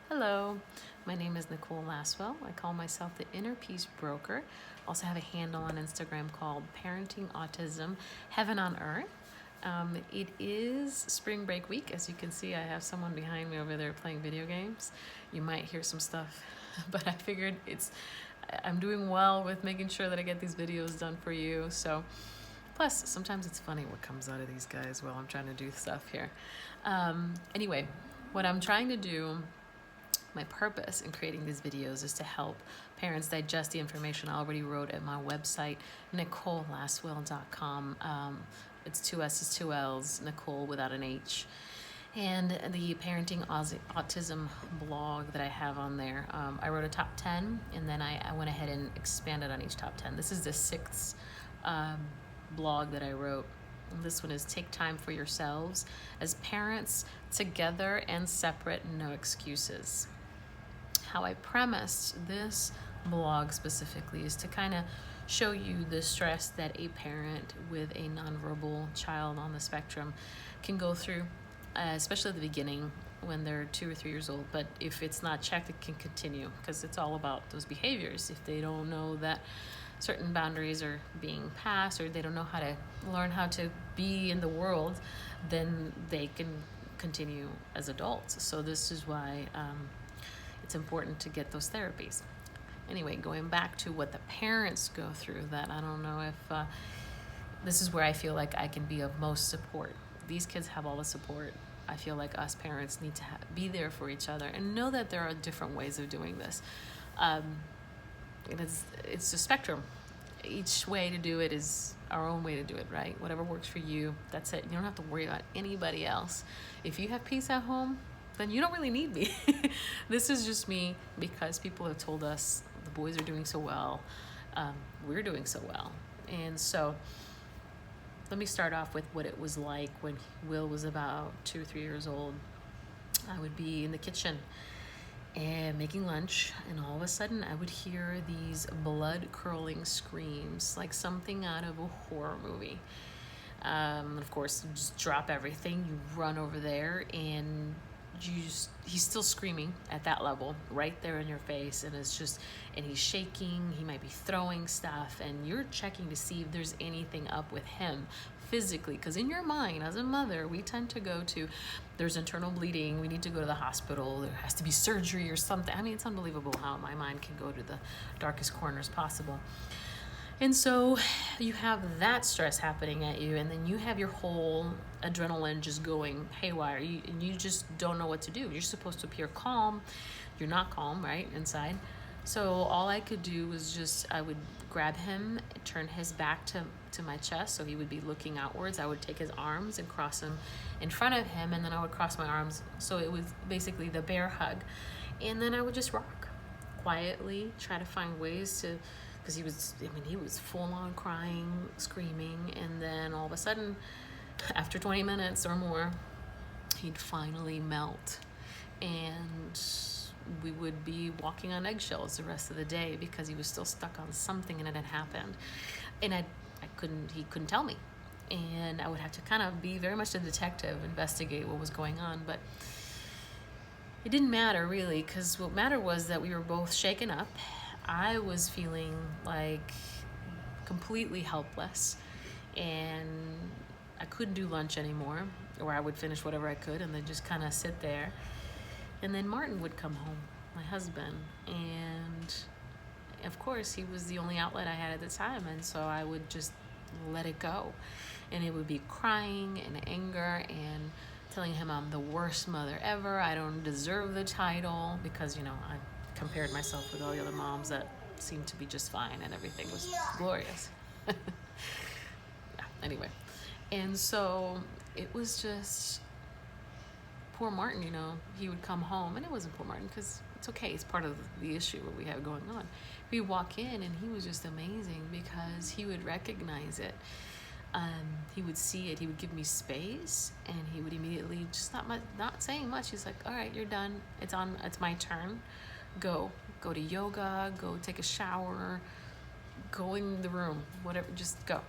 Hello, my name is Nicole Laswell. I call myself the Inner Peace Broker. Also have a handle on Instagram called Parenting Autism Heaven on Earth. It is spring break week. As you can see, I have someone behind me over there playing video games. You might hear some stuff, but I figured I'm doing well with making sure that I get these videos done for you. So, plus, sometimes it's funny what comes out of these guys while I'm trying to do stuff here. Anyway, what I'm trying to do, my purpose in creating these videos is to help parents digest the information I already wrote at my website, NicoleLaswell.com. It's 2 S's, 2 L's, Nicole without an H. And the Parenting Autism blog that I have on there. I wrote a top 10, and then I went ahead and expanded on each top 10. This is the 6th blog that I wrote. This one is Take Time for Yourselves as Parents, Together and Separate, No Excuses. How I premised this blog specifically is to kind of show you the stress that a parent with a nonverbal child on the spectrum can go through, especially at the beginning when they're 2 or 3 years old. But if it's not checked, it can continue because it's all about those behaviors. If they don't know that certain boundaries are being passed, or they don't know how to learn how to be in the world, then they can continue as adults. So this is why it's important to get those therapies. Anyway, going back to what the parents go through, that I don't know if this is where I feel like I can be of most support. These kids have all the support. I feel like us parents need to be there for each other and know that there are different ways of doing this. It's a spectrum. Each way to do it is our own way to do it, right? Whatever works for you, that's it. You don't have to worry about anybody else. If you have peace at home, then you don't really need me. This is just me because people have told us the boys are doing so well. We're doing so well. And so let me start off with what it was like when Will was about 2 or 3 years old. I would be in the kitchen and making lunch, and all of a sudden I would hear these blood-curdling screams like something out of a horror movie. Of course, you just drop everything, you run over there, and he's still screaming at that level right there in your face, and he's shaking, he might be throwing stuff, and you're checking to see if there's anything up with him physically, because in your mind as a mother, we tend to go to, there's internal bleeding, we need to go to the hospital, there has to be surgery or something. I mean, it's unbelievable how my mind can go to the darkest corners possible. And so you have that stress happening at you, and then you have your whole adrenaline just going haywire, and you just don't know what to do. You're supposed to appear calm. You're not calm, right, inside. So all I could do was I would grab him, turn his back to my chest, so he would be looking outwards. I would take his arms and cross them in front of him, and then I would cross my arms. So it was basically the bear hug. And then I would just rock quietly, try to find ways to, because he was full on crying, screaming, and then all of a sudden, after 20 minutes or more, he'd finally melt, and we would be walking on eggshells the rest of the day because he was still stuck on something and it had happened, and he couldn't tell me, and I would have to kind of be very much a detective, investigate what was going on, but it didn't matter really, because what mattered was that we were both shaken up. I was feeling like completely helpless, and I couldn't do lunch anymore, or I would finish whatever I could and then just kind of sit there. And then Martin would come home, my husband, and of course he was the only outlet I had at the time, and so I would just let it go, and it would be crying and anger and telling him I'm the worst mother ever, I don't deserve the title, because I compared myself with all the other moms that seemed to be just fine and everything was glorious. Yeah, anyway, and so it was just poor Martin. He would come home, and it wasn't poor Martin because it's okay, it's part of the issue what we have going on. We walk in and he was just amazing because he would recognize it. He would see it, he would give me space, and he would immediately, just not saying much, he's like, all right, you're done, it's my turn. Go to yoga, go take a shower, go in the room, whatever, just go.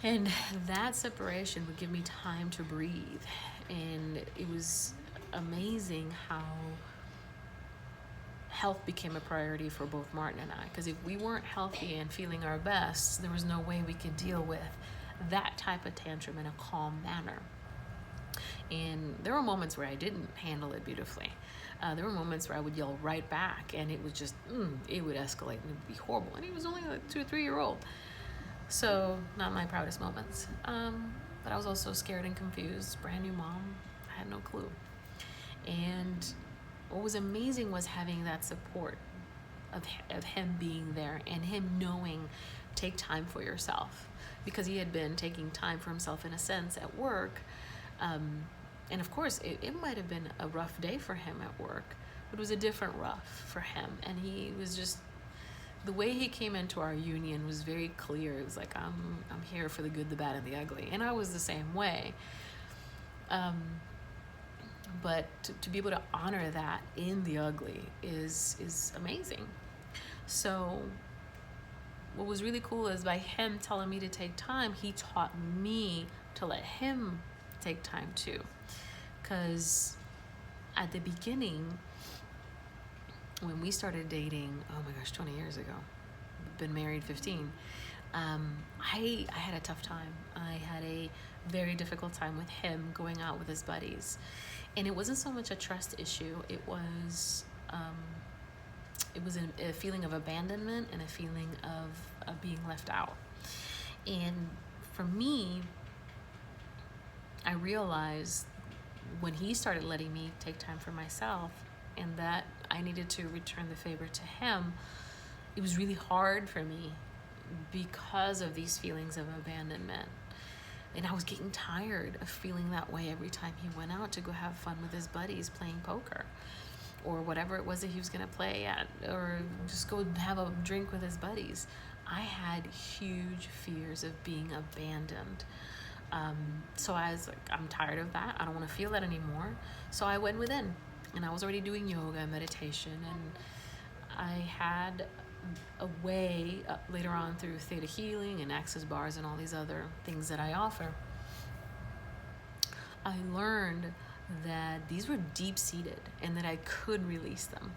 And that separation would give me time to breathe. And it was amazing how health became a priority for both Martin and I. Because if we weren't healthy and feeling our best, there was no way we could deal with that type of tantrum in a calm manner. And there were moments where I didn't handle it beautifully. There were moments where I would yell right back, and it would just, it would escalate and it would be horrible. And he was only like 2 or 3 year old. So not my proudest moments. But I was also scared and confused, brand new mom. I had no clue. And what was amazing was having that support of him being there and him knowing, take time for yourself. Because he had been taking time for himself in a sense at work. And of course, it might have been a rough day for him at work, but it was a different rough for him. And he was just, the way he came into our union was very clear. It was like, I'm here for the good, the bad, and the ugly. And I was the same way. But to be able to honor that in the ugly is amazing. So what was really cool is by him telling me to take time, he taught me to let him take time too. Because at the beginning, when we started dating, oh my gosh, 20 years ago, been married 15, I had a tough time. I had a very difficult time with him going out with his buddies. And it wasn't so much a trust issue. It was a feeling of abandonment and a feeling of being left out. And for me, I realized when he started letting me take time for myself and that I needed to return the favor to him, it was really hard for me because of these feelings of abandonment. And I was getting tired of feeling that way every time he went out to go have fun with his buddies playing poker or whatever it was that he was going to play at, or just go have a drink with his buddies. I had huge fears of being abandoned. So I was like, I'm tired of that. I don't want to feel that anymore. So I went within, and I was already doing yoga and meditation, and I had a way later on through theta healing and access bars and all these other things that I offer. I learned that these were deep-seated and that I could release them.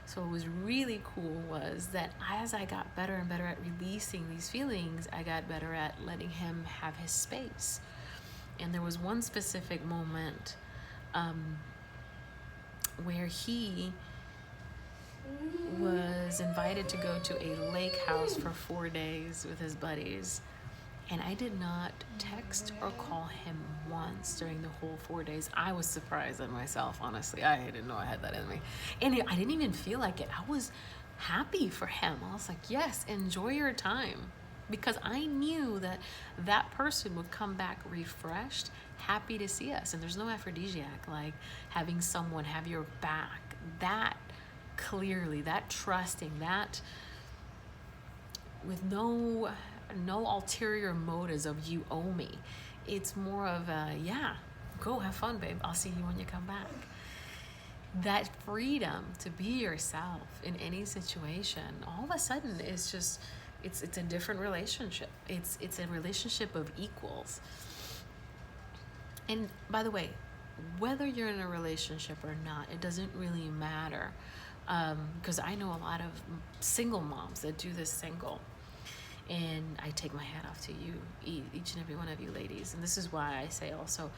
So what was really cool was that as I got better and better at releasing these feelings, I got better at letting him have his space. And there was one specific moment where he was invited to go to a lake house for 4 days with his buddies. And I did not text or call him once during the whole 4 days. I was surprised at myself, honestly. I didn't know I had that in me. And I didn't even feel like it. I was happy for him. I was like, yes, enjoy your time. Because I knew that that person would come back refreshed, happy to see us. And there's no aphrodisiac like having someone have your back. That clearly, that trusting, that with no ulterior motives of you owe me. It's more of a, yeah, go have fun, babe. I'll see you when you come back. That freedom to be yourself in any situation, all of a sudden is just, it's a different relationship. It's a relationship of equals. And by the way, whether you're in a relationship or not, it doesn't really matter. Because I know a lot of single moms that do this single. And I take my hat off to you, each and every one of you ladies. And this is why I say also,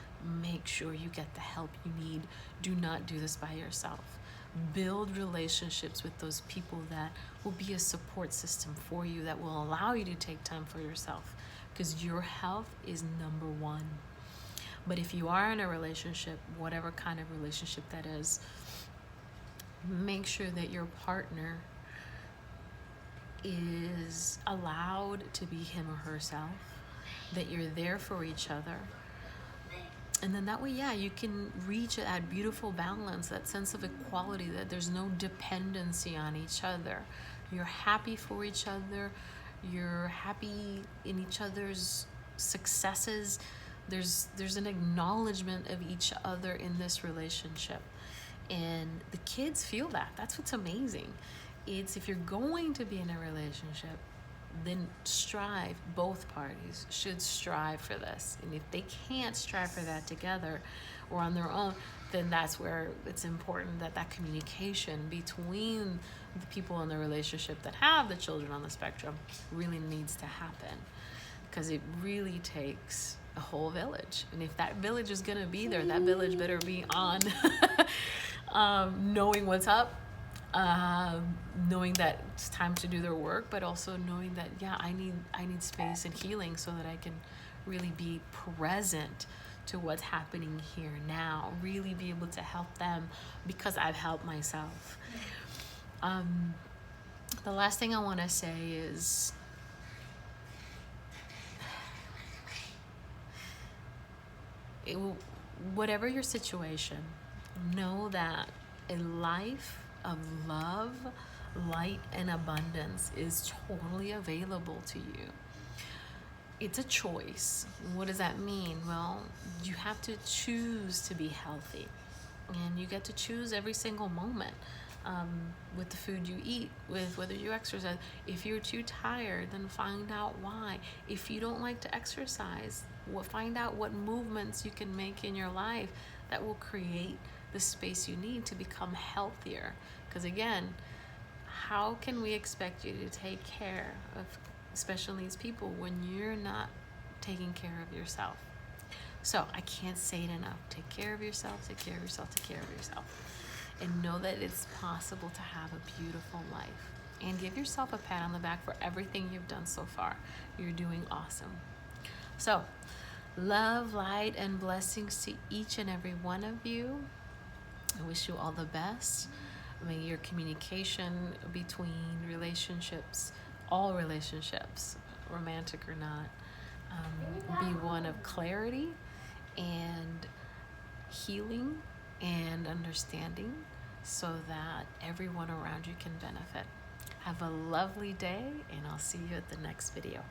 make sure you get the help you need. Do not do this by yourself. Build relationships with those people that will be a support system for you, that will allow you to take time for yourself. Because your health is number one. But if you are in a relationship, whatever kind of relationship that is, make sure that your partner is allowed to be him or herself, that you're there for each other. And then that way, yeah, you can reach that beautiful balance, that sense of equality, that there's no dependency on each other. You're happy for each other. You're happy in each other's successes. There's an acknowledgement of each other in this relationship. And the kids feel that. That's what's amazing. It's if you're going to be in a relationship, then strive, both parties should strive for this. And if they can't strive for that together or on their own, then that's where it's important that that communication between the people in the relationship that have the children on the spectrum really needs to happen, because it really takes a whole village. And if that village is going to be there, that village better be on knowing what's up, knowing that it's time to do their work, but also knowing that, yeah, I need space and healing so that I can really be present to what's happening here now, really be able to help them because I've helped myself. The last thing I want to say is, whatever your situation, know that a life of love, light, and abundance is totally available to you. It's a choice. What does that mean? Well, you have to choose to be healthy, and you get to choose every single moment, with the food you eat, with whether you exercise. If you're too tired, then find out why. If you don't like to exercise, find out what movements you can make in your life that will create the space you need to become healthier. Because again, how can we expect you to take care of special needs people when you're not taking care of yourself? So I can't say it enough. Take care of yourself, take care of yourself, take care of yourself. And know that it's possible to have a beautiful life. And give yourself a pat on the back for everything you've done so far. You're doing awesome. So, love, light, and blessings to each and every one of you. I wish you all the best. May your communication between relationships, all relationships, romantic or not, be one of clarity and healing and understanding, so that everyone around you can benefit. Have a lovely day, and I'll see you at the next video.